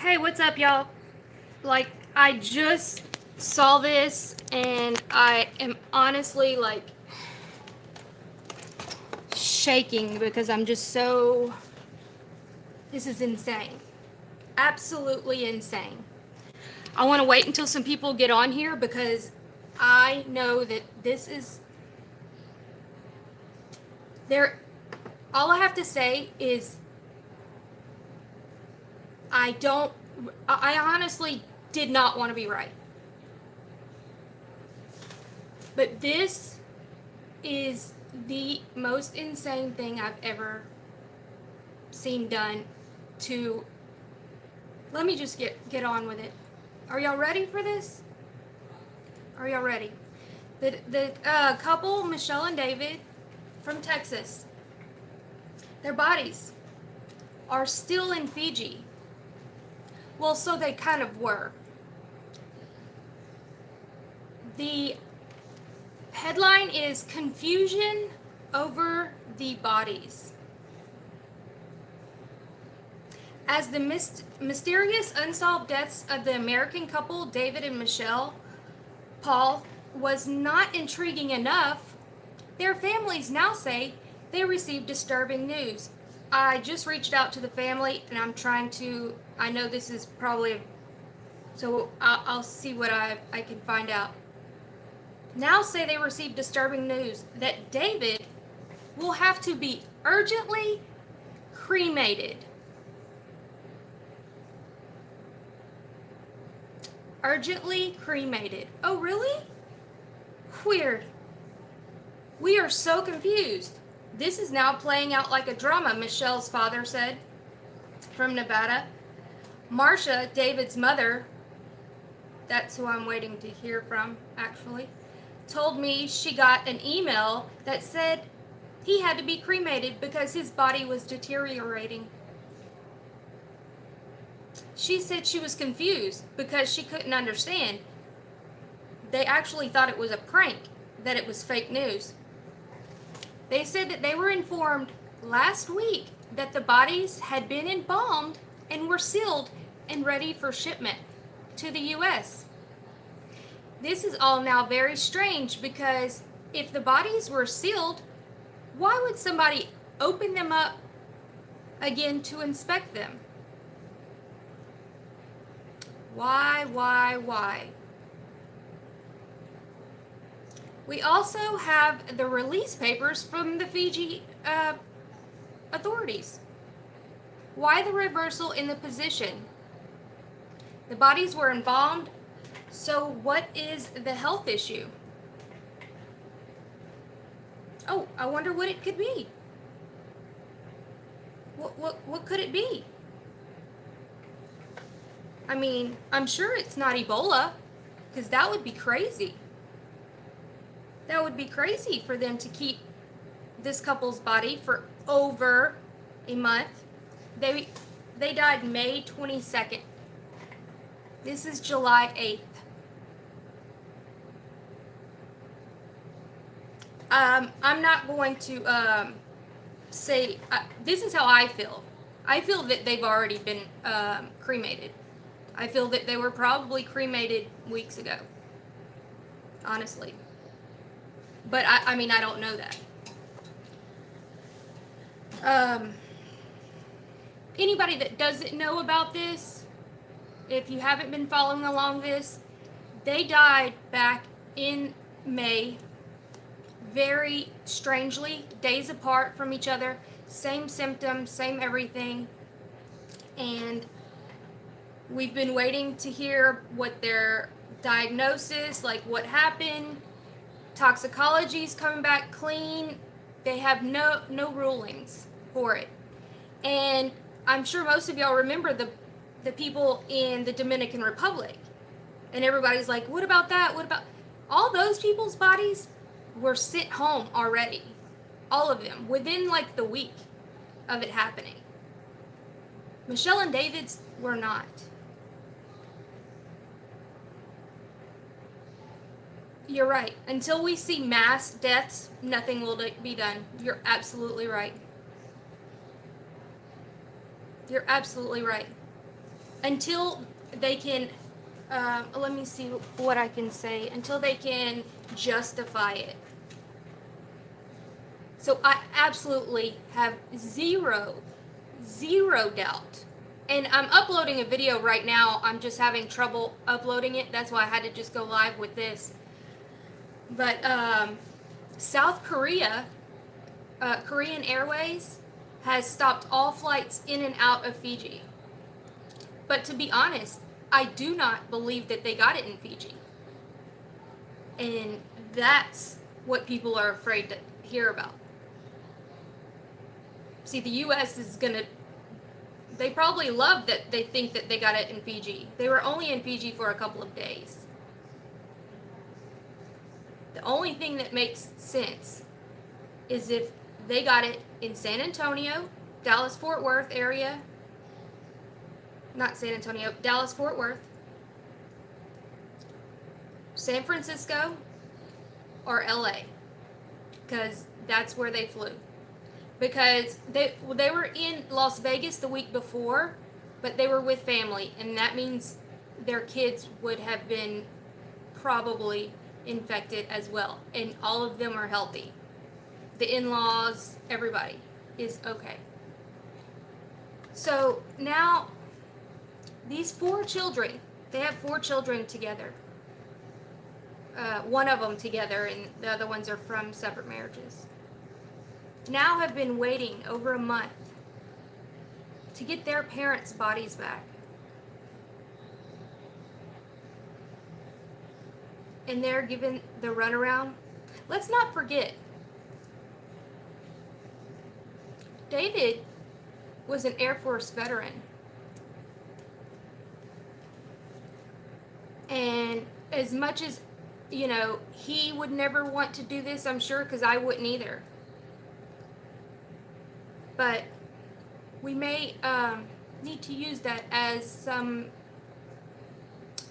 Hey, what's up, y'all? Like, I just saw this and I am honestly like shaking because I'm just so. This is insane. Absolutely insane. I want to wait until some people get on here because I know that this is. There. All I have to say is I don't. I honestly did not want to be right. But this is the most insane thing I've ever seen done to. Let me just get on with it. Are y'all ready for this? Are y'all ready? The couple, Michelle and David from Texas, their bodies are still in Fiji. Well, so they kind of were. The headline is Confusion Over the Bodies. As the mysterious unsolved deaths of the American couple David and Michelle Paul was not intriguing enough, their families now say they received disturbing news. I just reached out to the family and I'm trying to, I know this is probably, so I'll see what I can find out. Now say they received disturbing news that David will have to be urgently cremated. Urgently cremated. Oh, really? Weird. We are so confused. This is now playing out like a drama, Michelle's father said from Nevada. Marcia, David's mother, that's who I'm waiting to hear from, actually, told me she got an email that said he had to be cremated because his body was deteriorating. She said she was confused because she couldn't understand. They actually thought it was a prank, that it was fake news. They said that they were informed last week that the bodies had been embalmed and were sealed and ready for shipment to the U.S. This is all now very strange because if the bodies were sealed, why would somebody open them up again to inspect them? Why? We also have the release papers from the Fiji authorities. Why the reversal in the position? The bodies were embalmed, so what is the health issue? Oh, I wonder what it could be. What could it be? I mean, I'm sure it's not Ebola, because that would be crazy. That would be crazy for them to keep this couple's body for over a month. They died May 22nd. This is July 8th. I'm not going to say, this is how I feel. I feel that they've already been cremated. I feel that they were probably cremated weeks ago. Honestly. But I mean, I don't know that. Anybody that doesn't know about this, if you haven't been following along this, they died back in May, very strangely, days apart from each other, same symptoms, same everything, and we've been waiting to hear what their diagnosis, like what happened. Toxicology's coming back clean. They have no rulings for it. And I'm sure most of y'all remember the people in the Dominican Republic. And everybody's like, what about that? What about all those people's bodies were sent home already. All of them within like the week of it happening. Michelle and David's were not. You're right. Until we see mass deaths, nothing will be done. You're absolutely right. You're absolutely right. until they can, let me see what I can say, until they can justify it. So I absolutely have zero doubt. And I'm uploading a video right now. I'm just having trouble uploading it. That's why I had to just go live with this. But South Korea, Korean Airways, has stopped all flights in and out of Fiji. But to be honest, I do not believe that they got it in Fiji. And that's what people are afraid to hear about. See, the U.S. is going to, they probably love that they think that they got it in Fiji. They were only in Fiji for a couple of days. The only thing that makes sense is if they got it in San Antonio, Dallas-Fort Worth area, not San Antonio, Dallas-Fort Worth, San Francisco, or LA, because that's where they flew. Because they were in Las Vegas the week before, but they were with family, and that means their kids would have been probably infected as well, and all of them are healthy. The in-laws, everybody is okay. So now these 4 children, they have 4 children together. One of them together, and the other ones are from separate marriages. Now have been waiting over a month to get their parents' bodies back. And they're given the runaround. Let's not forget, David was an Air Force veteran. And as much as, you know, he would never want to do this, I'm sure, because I wouldn't either. But we may need to use that as some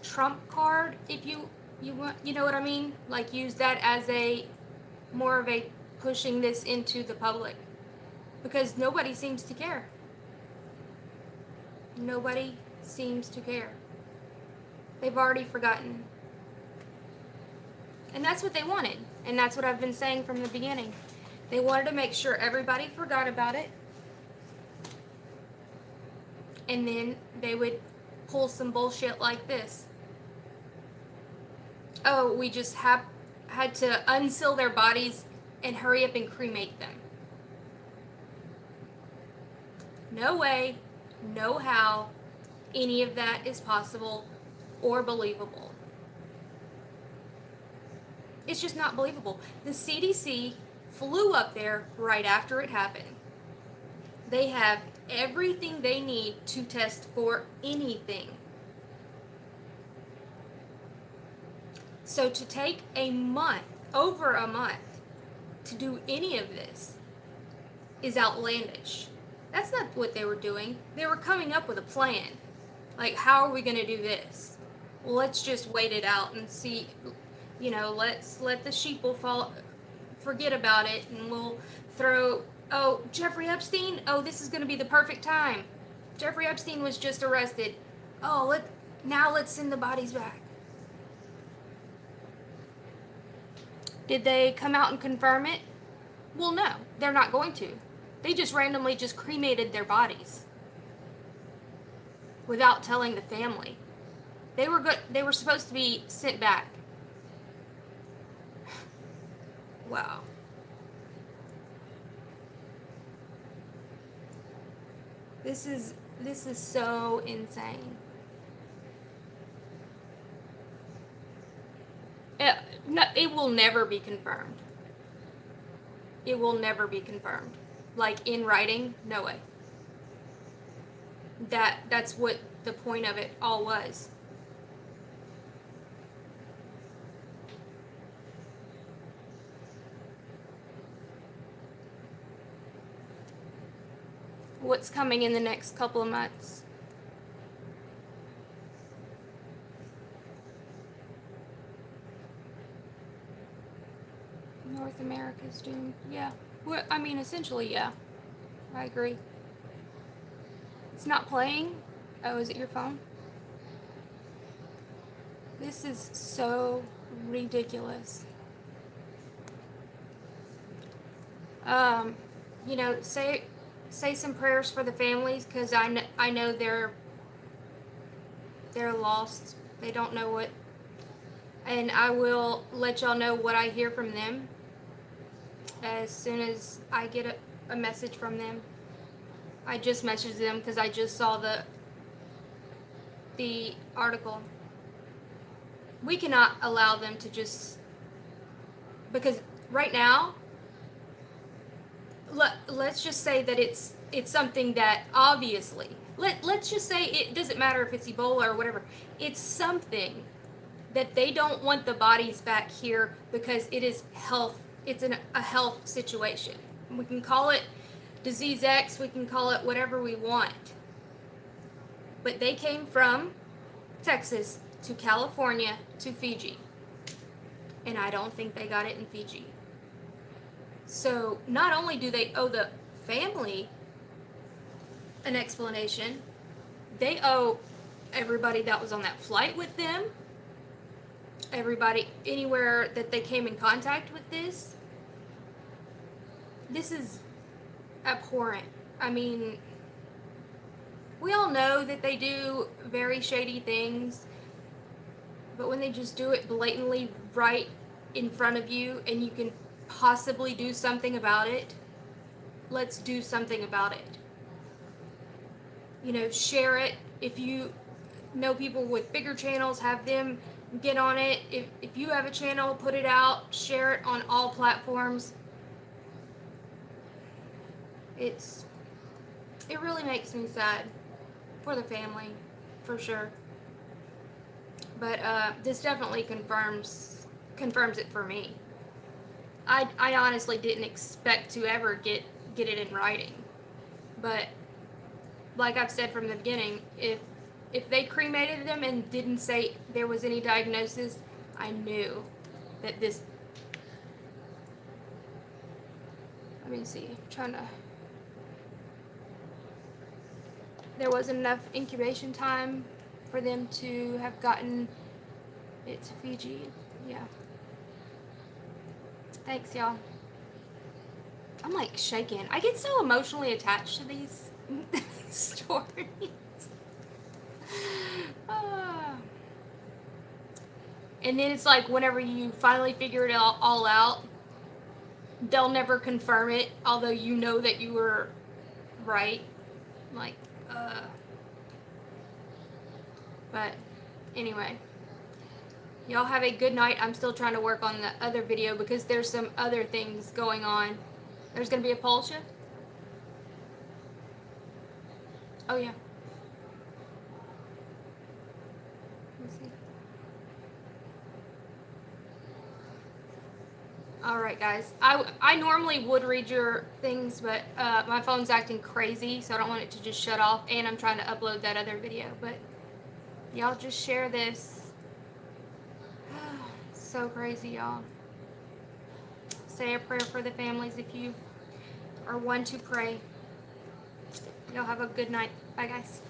trump card, if you want, you know what I mean? Like, use that as a more of a pushing this into the public, because nobody seems to care. Nobody seems to care. They've already forgotten. And that's what they wanted. And that's what I've been saying from the beginning. They wanted to make sure everybody forgot about it. And then they would pull some bullshit like this. Oh, we just had to unseal their bodies and hurry up and cremate them. No way, no how any of that is possible or believable. It's just not believable. The CDC flew up there right after it happened. They have everything they need to test for anything. So to take a month, over a month, to do any of this is outlandish. That's not what they were doing. They were coming up with a plan. Like, how are we going to do this? Well, let's just wait it out and see, you know, let's let the sheeple fall, forget about it, and we'll throw, oh, Jeffrey Epstein? Oh, this is going to be the perfect time. Jeffrey Epstein was just arrested. Oh, now let's send the bodies back. Did they come out and confirm it? Well, no, they're not going to. They just randomly just cremated their bodies without telling the family. They were supposed to be sent back. Wow. This is so insane. It will never be confirmed. It will never be confirmed. Like, in writing, no way. That's what the point of it all was. What's coming in the next couple of months? North America's doomed. Yeah. Well, I mean, essentially, yeah. I agree. It's not playing. Oh, is it your phone? This is so ridiculous. Um, you know, say some prayers for the families, because I know they're lost. They don't know what, and I will let y'all know what I hear from them as soon as I get a message from them. I just messaged them because I just saw the article. We cannot allow them to just, because right now, let's just say that it's something that obviously, let's just say it doesn't matter if it's Ebola or whatever. It's something that they don't want the bodies back here because it is health. It's a health situation. We can call it disease X. We can call it whatever we want. But they came from Texas to California to Fiji. And I don't think they got it in Fiji. So not only do they owe the family an explanation, they owe everybody that was on that flight with them, everybody anywhere that they came in contact with this. This is abhorrent. I mean, we all know that they do very shady things, but when they just do it blatantly right in front of you and you can possibly do something about it, let's do something about it. You know, share it. If you know people with bigger channels, have them get on it. If you have a channel, put it out, share it on all platforms. It really makes me sad for the family, for sure. But this definitely confirms it for me. I honestly didn't expect to ever get it in writing, but like I've said from the beginning, if they cremated them and didn't say there was any diagnosis, I knew that this. Let me see. I'm trying to. There wasn't enough incubation time for them to have gotten it to Fiji. Yeah. Thanks, y'all. I'm like shaking. I get so emotionally attached to these stories. And then it's like whenever you finally figure it all out, they'll never confirm it, although you know that you were right. Like, but anyway, y'all have a good night. I'm still trying to work on the other video because there's some other things going on. There's going to be a pole shift. Oh, yeah. Let's see. Alright, guys. I normally would read your things, but my phone's acting crazy, so I don't want it to just shut off, and I'm trying to upload that other video. But y'all just share this. So crazy, y'all. Say a prayer for the families if you are one to pray. Y'all have a good night. Bye, guys.